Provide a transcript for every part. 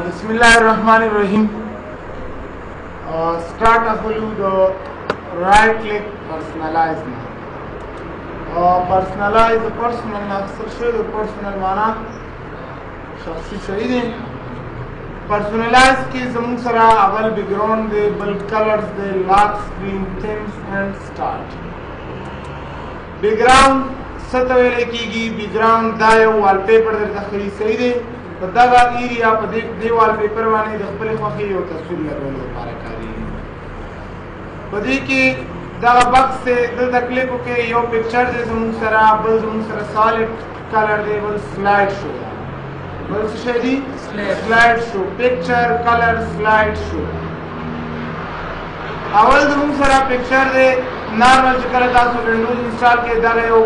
Bismillahirrahmanirrahim. Start اخلو the right click personalize now. Personalize the personal اختصر شوی the personal معنا شخصی شوی دی. Personalize کی زمون سره اول background دی بل colors دی lock screen themes and start. background ستویل کیږي background دا یو wallpaper درته خري صحیح دی. په دغه ایریا په دې wallpaper باندې د خپل خوښي یو تصویر لګولو لپاره کاریږي. په دې کې دغه بکس ته دلته کلیک وکړئ یو پکچر دی زموږ سره بل زموږ سره سالډ کلر دی بل سلایډ شو بل څه شی دی سلایډ شو پکچر کلر سلایډ شو. اول زموږ سره پکچر دی نارمل چې کله تاسو وینډوز انسټال کړئ دغه یو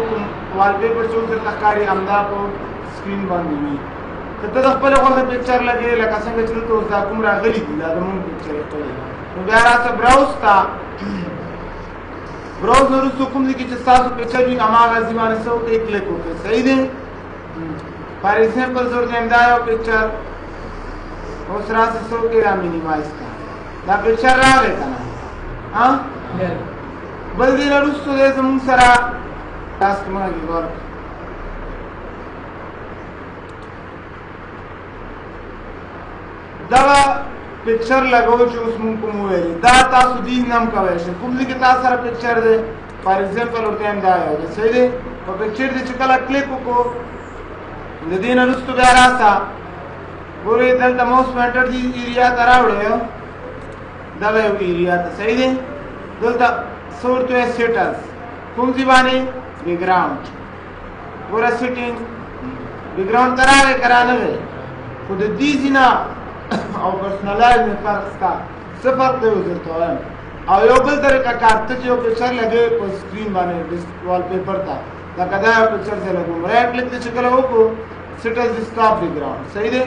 wallpaper چې درته ښکاري همدا په سکرین باندې وي. که ته د خپل خوښه پکچر لګې لکه څنګه چې دلته اوس دا کوم راغلي دي دا زموږ پکچر ښکلي نو بیا راځه براوز ته براوز نه وروسته کوم ځای کې چې ستاسو پکچر وي هماغه ځای باندې څه وکړئ کلیک وکړئ صحیح دی. فار ایگزامپل زه ورته دا یو پکچر اوس راځه څه وکړئ دا مینیمایز کړه دا پکچر راغلی که نه بل دې نه وروسته دی زموږ سره تاسو مه غور دغه پکچر لګو چې اوس مونږ کوم ویلي دا تاسو دې نام کوئ شئ کوم ځای کې تاسو سره پکچر دی فار ایگزامپل ورته هم دا یو دی صحیح دی. په پکچر دی چې کله کلیک وکړو د دې نه وروسته بیا راسه ګورئ دلته موس پوینټر دې ایریا ته راوړی دغه یو ایریا ته صحیح دی. دلته څه ورته وایي سیټلز کوم ځای باندې بیکګراؤنډ ګوره سیټینګ بیکګراؤنډ ته راغی که رانغی خو د دې ځای نه او پرسنلایز میں فرق ستا څه فرق دی اوس درته وایم. او یو بل طریقه کار ته چې یو پکچر لګوې په سکرین باندې wallpaper ته لکه دا یو پکچر چې لګوم رایټ کلیک ته چې کله وکړو سیټلز د سټاپ بیکګراؤنډ صحیح دی.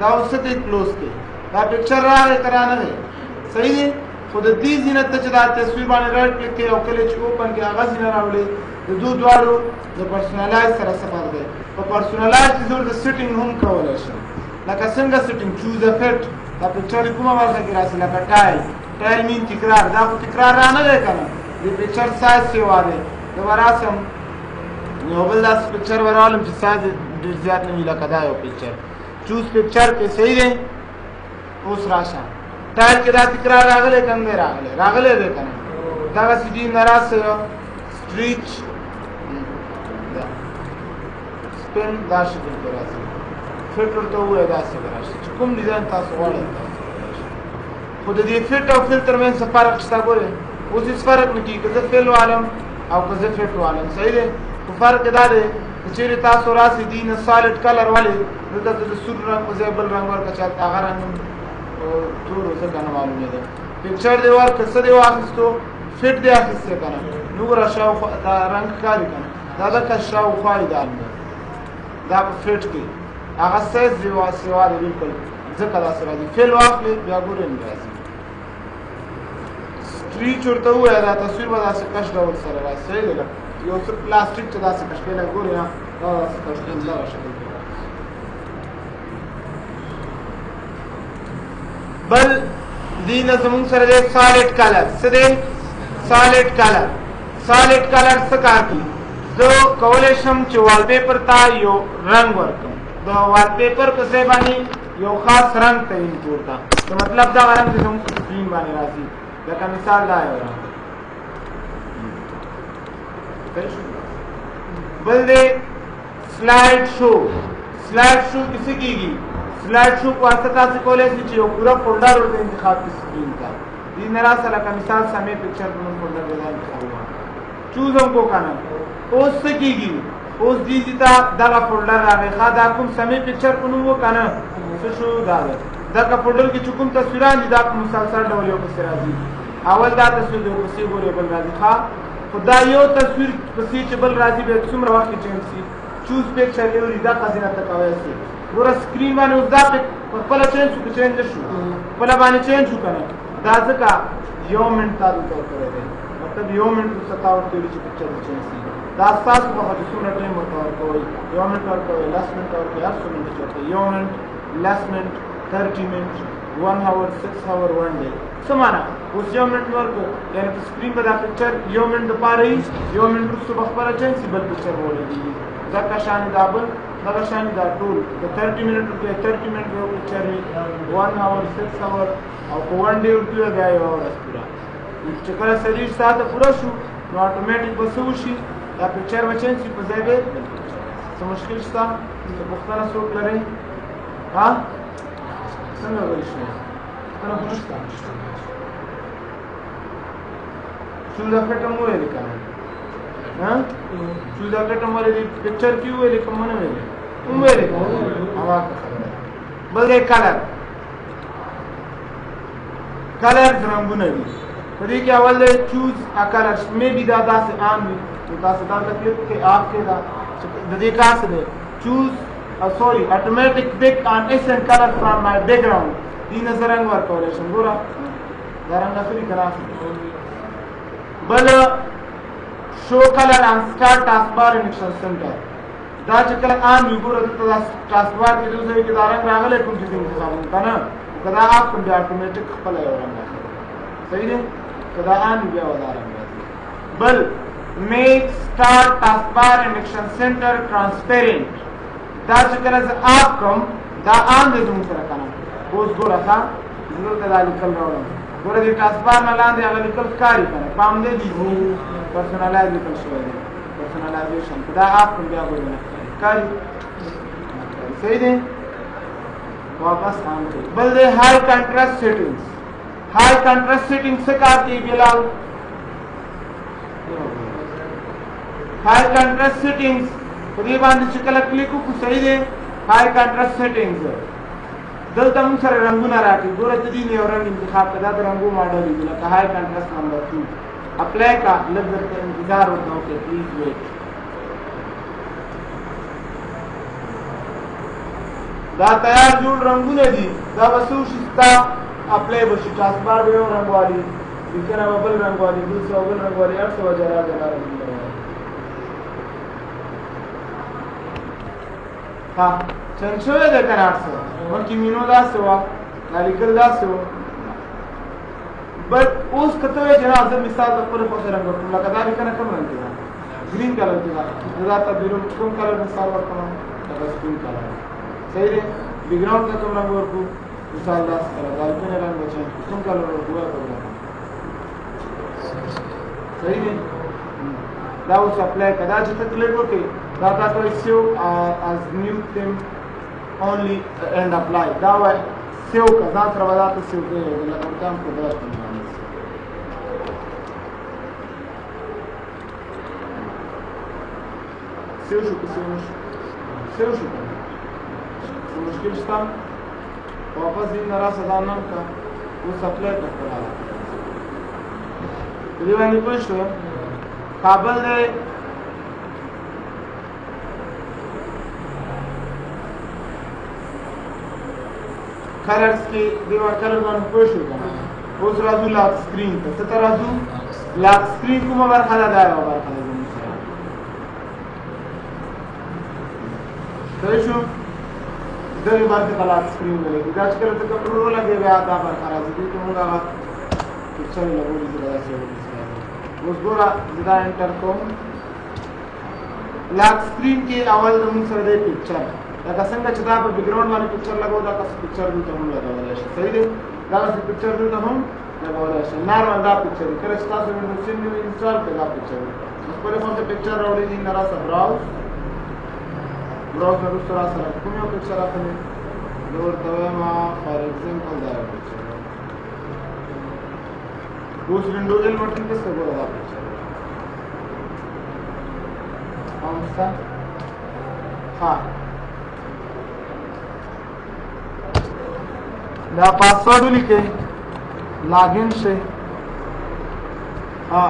دا اوس څه کوي کلوز کوي دا پکچر راغی که رانغی صحیح دی. خو د دې ځای نه ته چې دا تصویر باندې رایټ کلیک کوې او کله چې اوپن کړې هغه ځای نه راوړې د دواړو د پرسنلایز سره څه فرق دی. په پرسنلایز کې زه ورته سیټینګ هم کولی شم لکه څنګه سیټینګ چوز ا فټ دا پکچر کومه برخه کې راشي لکه ټایل مین تکرار دا خو تکرار رانه دی که نه د پکچر سایز سیوا دی زه به راسم یو بل داسې پکچر به راولم چې سایز ډېر زیات نه وي لکه دا یو پکچر چوز پکچر کې صحیح دی. اوس راشه ټایل کې دا تکرار راغلی که نه دی راغلی دی که نه دغسې دې نه راسه سټریچ سپین دا شکل کې راسي فټ ورته ووایه داسې به راشي چې کوم ډیزاین تاسو غواړئ خو د دې فټ او فل ترمنځ څه فرق شته ګورئ اوس هېڅ فرق نه کېږي که زه فل والم او که زه فټ والم صحیح دی. خو فرق دا دی که چېرې تاسو راسئ دې نه سالډ کلر والئ دلته ته د سور رنګ په ځای بل رنګ ورکړه چې هغه رنګ هم تور و ځکه نه معلومېده. پکچر دې ورکړه څه دې واخیستو فټ دې اخیستی که نه نو ګوره شاوخوا دا رنګ ښکاري که نه دا دلته شاوخوا یې دا په فټ کې هغه سایز سیوا دی بلکل ځکه داسې راځي. فیل واخلې بیا ګورئ نه راځي. سټریچ ورته ووایه دا تصویر به داسې کش ډول سره راشي صحیح دی لکه یو څه پلاسټیک چې داسې کش کوي لکه ګورئ دا داسې کش کوي دغه شکل کې بل دې نه زموږ سره دی سالډ کلر څه دی سالډ کلر سالډ کلر څه کار کوي زه کولی شم چې wallpaper ته یو رنګ ورکړم د wallpaper په ځای باندې یو خاص رنګ تعین کړو ته نو مطلب دغه رنګ چې زموږ په سکرین باندې راځي لکه مثال دا یو رنګ بل دی سلایډ شو سلایډ شو کې څه کېږي سلایډ شو په واسطه تاسو کولی شئ چې یو پوره فولډر ورته انتخاب کړئ سکرین ته دې نه راسه لکه مثال سمې پکچر په نوم فولډر ځای انتخاب چوز هم کو که نه اوس څه کېږي اوس دې ته دغه فولډر راغی ښه دا کوم سمې پکچر په نوم و که نه څه شو دا ده دغه فولډر کې چې کوم تصویران دي دا په مسلسل ډول یو پسې راځي اول دا تصویر دی پسې ګورئ بل راځي ښه خو دا یو تصویر پسې چې بل راځي بیا څومره وخت کې چینج شي چوز پکچر یو دی دا خزینه ته کولی شي ګوره سکرین باندې اوس دا په خپله چینج شو که چینج نه شو خپله باندې چینج شو که نه دا ځکه یو منټ تا دلته ورکړی دی مطلب یو منټ وروسته تا ورته ویلي چې پکچر به چینج شي دا ستاسو په خوښه چې څومره ټایم ورته ورکوئ یو منټ ورکوئ لس منټ ورکوئ هر څو منټه چې ورته یو منټ لس منټ 30 minutes 1 hour 6 hour 1 day سمانا اوس یو منټ ورکو یعنی په سکرین په دا پکچر یو منټ د پاره یو منټ وروسته به خپله چینسي بل پکچر ولګېږي ځکه شانې دا بل دغه شانې دا ټول د 30 منټ 30 منټ یو پکچر وي 1 hour 6 hour او په 1 day ورته بیا یوه ورځ پوره چې کله 30 ساعته پوره شو نو اټومیټیک به څه وشي دا پکچر به چینسي په ځای به څه مشکل شته څه پوښتنه څوک لرئ ها څنګه ویل شوی پوښتنه خو نشته چوز افیکټ هم وویلې که نه چوز افیکټ هم ولې پکچر کې وویلې که ونه ویلې هم ویلې که هوا خبره بل دی کلر کلر رنګونه دي په دې کې اول دی چوز ا کلر مې بي دا داسې عام وي نو تاسو دا تکلیف کې آپ کې دا د دې کار څه دی چوز sorry automatic pick on accent color from my background دې نه رنګ ورکولی شم ګوره دا رنګ اخلي که نه بل شو کلر on start taskbar in action center دا چې کله عام وي ګوره دلته دا taskbar کې دوی ځای کې دا رنګ راغلی کوم چې دې انتخابوم که نه که دا آپ کړم بیا اتومیټیک خپله یو رنګ اخلي صحیح دی که دا عام وي بیا به دا رنګ راځي بل make start taskbar in action center transparent دا چې کله زه آپ کړم دا عام دی زموږ سره که نه اوس ګوره ښه زه دلته دا لیکل راوړم ګوره دې ټاسکبار نه لاندې هغه لیکل ښکاري که نه پام دی دي پرسونالایز لیکل شوی دی پرسونالایزیشن که دا آپ کړم بیا به نه ښکاري صحیح دی واپس عام کړي بل دی های کنټراسټ سیټینګز های کنټراسټ سیټینګ څه کار کوي بلال های کنټراسټ سیټینګز په دې باندې چې کله کلیک وکړو صحیح دی های کنټراسټ سیټینګز دلته موږ سره رنګونه راکړي ګوره ته دې نه یو رنګ انتخاب کړه دا د رنګو ماډل دی لکه های کنټراسټ نمبر 2 اپلای کا لږ درته انتظار ورته وکړئ پلیز ویټ دا تیار جوړ رنګونه دي دا به څه وشي ستا اپلای به شي ټاسکبار به یو رنګ والي لیکنه به بل رنګ والي بل څه بل رنګ والي هر څه به جلا جلا رنګونه والي ها چند شوی دی که نه هر څه مخکې مینو داسې وه دا لیکل داسې وه بټ اوس که ته وایې چې نه زه مثال د خپلې خوښې رنګ ورکړم لکه دا لیکنه کوم رنګ کې ده ګرین کلر کې ده زه دا تبدیلوم کوم کلر مثال ورکړم لکه سپین کلر صحیح دی بیکګراؤنډ ته کوم رنګ ورکړو مثال داسې کلر دا لیکنې رنګ به چینج کړو کوم کلر ورکړو صحیح دی دا اوس اپلای کړه دا چې ته کلیک وکړې دا تاسو وایي سیو از نیو تیم only and apply دا وایي سیو که ځان سره به دا ته سیو کوې لکه ورته هم قدرت سیو شو که سیو نه شو سیو شو که څه مشکل شته واپس دین نه راسه دا نم که اوس اپلای کړه خپل حالت په دې باندې پوه شوې کابل دی کلرز کې دیوار کلر باندې پوه شو که نه اوس راځو لاک سکرین ته څه ته راځو لاک سکرین کومه برخه ده دا یوه برخه ده زموږ سره صحیح شو دغې برخې ته لاک سکرین ولګي دا چې کله ته کمپیوټر ولګوې بیا دا برخه راځي دې کې مونږ هغه پکچر یې لګولي چې دا داسې اوس ګوره زه دا انټر کوم لاک سکرین کې اول د مونږ سره دی پکچر لکه څنګه چې دا په بیکګراؤنډ باندې پکچر لګو دا داسې پکچر دلته هم لګولی شي صحیح دی دغسې پکچر دلته هم لګولی شي نارمل دا پکچر وي کله چې تاسو وینډوز 10 نوي انسټال کړئ دا پکچر وي نو خپلې خوا ته پکچر راوړئ دي نه راسه براوز نه وروسته راسه کوم یو پکچر اخلئ زه ورته وایم فار ایگزامپل دا یو پکچر اوس وینډوز 11 بټن کې څه ګوره دا پکچر هم شته ها دا پاسورډ ولیکئ لاګین شئ ها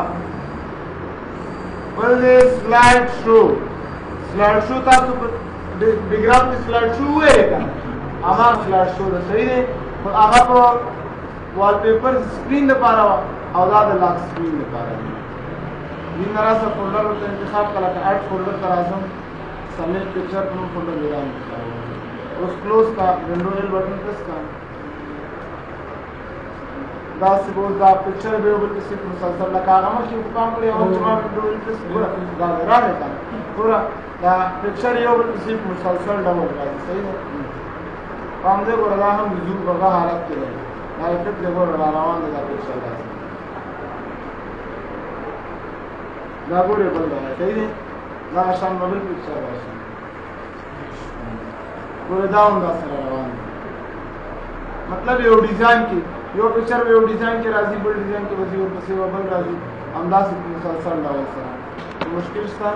بل دی سلایډ شو سلایډ شو تاسو په بیکګراؤنډ کې سلایډ شو وویلې که نه هغه سلایډ شو ده صحیح دی خو هغه په وال پیپر سکرین دپاره وه او دا د لاک سکرین دپاره دی دې نه راسه فولډر ورته انتخاب کړه لکه اډ فولډر ته راځم سبمیټ پکچر په نوم فولډر دې را انتخابوم उस क्लोज का window L button press का दा सपोज दा पिक्चर भी वो किसी मुसलसल लगा हम कि काम करे और जमा विंडो एल प्रेस पूरा दा रहा है पूरा दा पिक्चर ये वो किसी मुसलसल डाउन रहा है सही है काम दे को रहा हम जूम बगा हालत के लिए ना इफेक्ट देखो रहा रवान दा पिक्चर का दा पूरे बन रहा है सही है दा शाम मोबाइल पिक्चर है पूरे डाउन दा सर रवान मतलब ये डिजाइन की यो पिक्चर में डिजाइन के राजी बल डिजाइन के वजी और पसे बल राजी अंदाज से मुसलसल डाउन सर तो मुश्किल था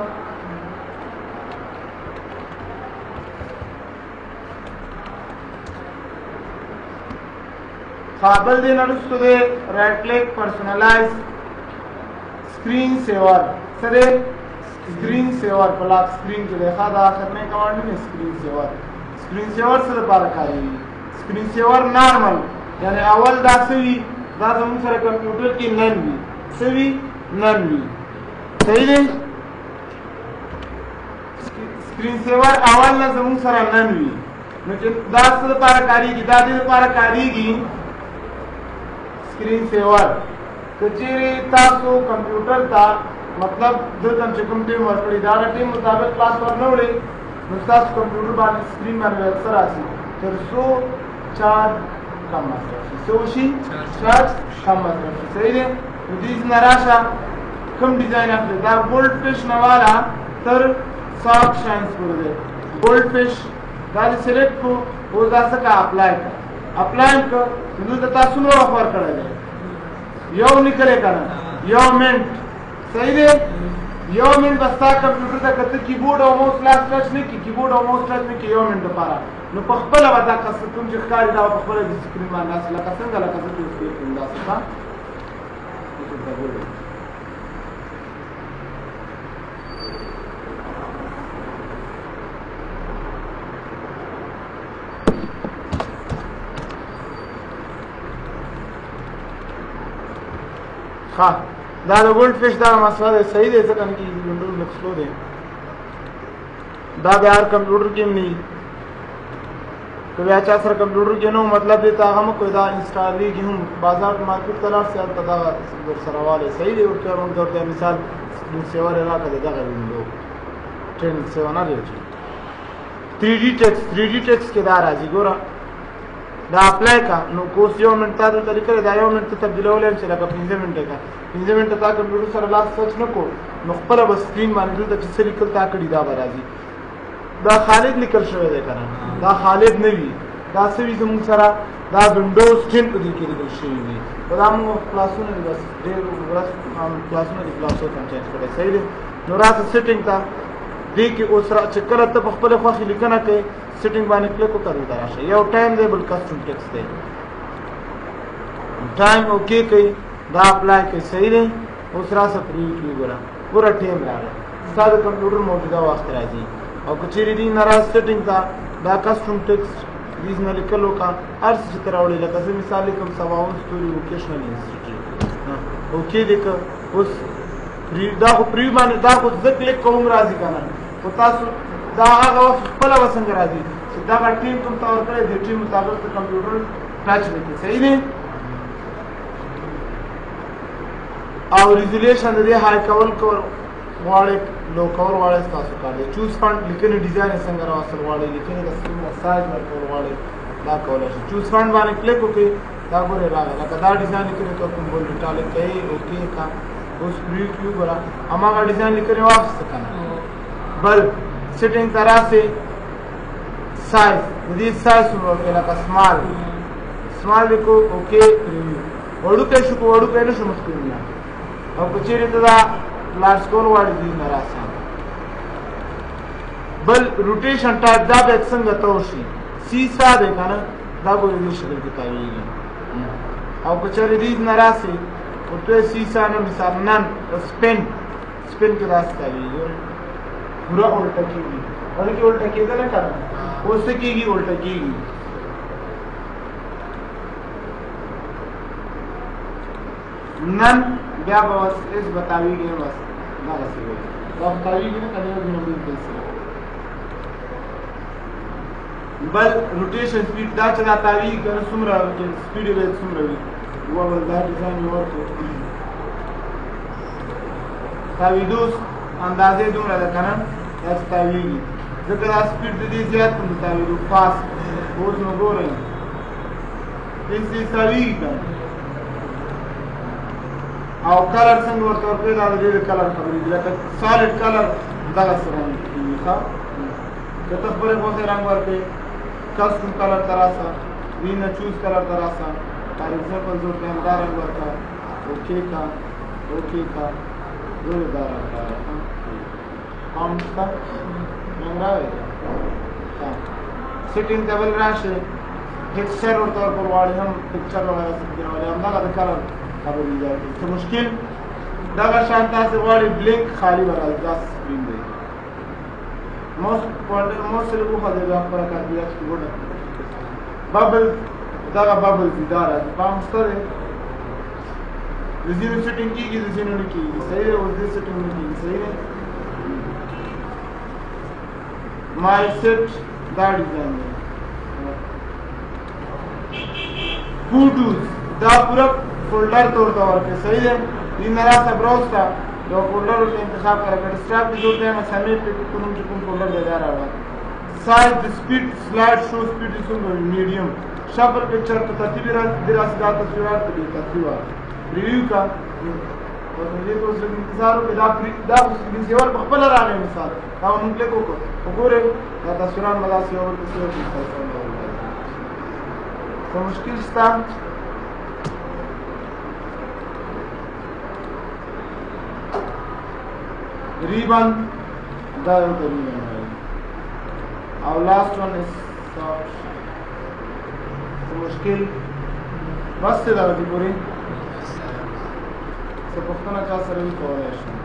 काबल दे नरुस्तो दे right click personalize screen saver सरे स्क्रीन सेवर ब्लॉक स्क्रीन के देखा दा आखिर में कमांड में स्क्रीन सेवर से बार खाई स्क्रीन सेवर नॉर्मल यानी अवल दा सही दा हम सर कंप्यूटर की नन भी सही नन भी सही है स्क्रीन सेवर अवल ना हम सर नन भी लेकिन दा से बार कारी की दादी बार कारी की स्क्रीन सेवर कचेरी तासो कंप्यूटर था मतलब दो तन चिकम टीम वर्कड़ी दारा टीम मुताबिक क्लास पर न उड़े मुस्तास कंप्यूटर बार स्क्रीन में अक्सर आसी फिर 100 चार्ज कम मतलब 100 चार्ज कम मतलब सही है दीज नराशा कम डिजाइन आपले दा गोल्ड फिश नवाला तर सॉफ्ट शाइन्स कर दे गोल्ड फिश दाल सिलेक्ट को वो दासा का अप्लाई कर तो तासु नो ऑफर करे यो निकले करना यो मिनट सही है यो मिनट बस्ता कंप्यूटर का कत कीबोर्ड और माउस टच नहीं की कीबोर्ड और माउस टच नहीं की यो मिनट पारा नो पखपला बता कस तुम जो खाली दा पखपला स्क्रीन में नास ला कसं गला कसं तो स्क्रीन दा सका हाँ दा गोल्ड फिश दा मसला सही दे सकन की विंडो में स्लो दे दा यार कंप्यूटर की नहीं तो अच्छा सर कंप्यूटर के नो मतलब देता हम कोई दा इंस्टॉल ही की हूं बाजार मार्केट तरफ से तदा सरवाले सही दे उठे हम करते हैं मिसाल सेवर एरा का देता है विंडो ट्रेनिंग सेवा ना दे 3D टेक्स्ट के दार आजी गोरा दा अप्लाई का नो कोर्स यो मिनट ता तरीके दा यो मिनट तब्दील होले चला का 5 मिनट का 5 मिनट ता कंप्यूटर सर ला सर्च नको मुखबल बस स्क्रीन माने द से निकल ता कड़ी दा बराजी दा खालिद निकल शवे दे करा दा खालिद नवी दा से भी हम सरा दा विंडोज 10 को दी के निकल शवे दी तो हम क्लासों में बस दे बस हम क्लासों में क्लासों का चेंज करे सही है नोरा सेटिंग ता दी के ओसरा चक्कर त मुखबल खाली लिखना के सेटिंग बाने क्लिक कर दे राशे यो टाइम लेबल कस्टम टेक्स्ट दे टाइम ओके कई दा अप्लाई के सही नहीं दूसरा से प्रीव्यू करा पूरा टाइम लगा सारे कंप्यूटर मौजूदा वक्त राजी और कुछ री नाराज सेटिंग था दा कस्टम टेक्स्ट दीज में लिख लो का हर तरह वाली लगा से मिसाल कम सवाउंड स्टोरी वोकेशनल इंस्टीट्यूट ओके देख उस दा को प्रीव्यू माने दा को क्लिक करूंगा राजी का ना तासु दा आगा पहला वसंग राजी सीधा का टीम तुम तौर पर दे टीम मुताबिक तो कंप्यूटर टच में सही नहीं और रिजोल्यूशन दे हाई कवर वाले लो कवर वाले तासु का दे चूज फंड लिखने डिजाइन संग रासल वाले लिखने का स्क्रीन साइज कवर वाले दा कवर चूज फंड वाले क्लिक होके दा बोले रागा का दा डिजाइन लिखने तो तुम बोल डाले कई ओके का उस प्रीव्यू करा हमारा डिजाइन लिखने वापस करना बल सेटिंग तरह से साइज यदि साइज का स्मॉल देखो ओके वडू के शुको वडू के न समझते हैं और कुछ रीतदा लार्ज स्कोर वाली दी नरासा बल रोटेशन टाइप दा एक संगत होशी सीसा देखा ना दा को ये शक्ल की तावीली और कुछ रीत नरासे और तो सीसा ना मिसाल नन स्पिन के रास्ता है पूरा उल्टा कीगी और कि उल्टा कीगा ना करना उससे कीगी उल्टा कीगी नन क्या बस इस बतावी गए बस ना बस गए तो बतावी गए ना कभी भी नहीं कैसे بل روټیشن سپیډ دا چې دا تاویږي که نه څومره سپیډ یې باید څومره وي دوه بل دا ډیزاین یې ورکړو تاویدو اندازې دومره ده که نه دا چې تاویږي ځکه دا سپیډ د دې زیات کړو د تاویدو فاسټ اوس نو ګورئ هېڅ یې تاویږي که نه او کلر څنګه ورته ورکوي دا د دې د کلر خبرې دي لکه سالډ کلر دغسې رنګ کېږي ښه که ته خپلې خوښې رنګ ورکوې کسټم کلر ته راسه وینه چوز کلر ته راسه فار ایگزامپل زه ورته یم دا رنګ ورکړه اوکې کا اوکې کا زه دا رنګ راوړم پام شته رنګ راوړې سیټینګ ته بل راشې ټیکسچر ورته ورکول غواړې هم پکچر وغیره څه پکې راولې همدغه د کلر خبرې ځای کوي څه مشکل دغه شان تاسې غواړئ بلینک خالي به راځي دا سکرین دی موست لږ وښودې دا خپله کاربیات کې وډه ببل دغه ببلز دي دا راځي پام شته دی د ځینو سیټینګ کېږي د ځینو نه کېږي صحیح دی اوس دې سیټینګ نه کېږي صحیح دی مای سیټ دا ډیزاین دی فوټوز دا پوره فولډر ته ورته ورکړئ صحیح دی دې نه راسه براوز ته یو فولډر ورته انتخاب کړه که ډسکټاپ کې جوړ دی نو سمیټ پې کوم چې کوم فولډر دی دا راوړه سایز د سپیډ سلایډ شو سپیډ یې څومره وي میډیم شفل پکچر په ترتیب دې راسي دا تصویرات په بې ترتیبه پریویو کا دې ته اوس لږ انتظار وکړئ دا سکرین سیور په خپله راغی مثال دا به مونږ کلیک وکړو وګورئ دا تصویران به داسې یو ورپسې څه مشکل شته ribbon دا یو ته ribbon وایي او last one is soft مشکل بس دی دغه دې پورې څه پوښتنه چا سره وي کولی شم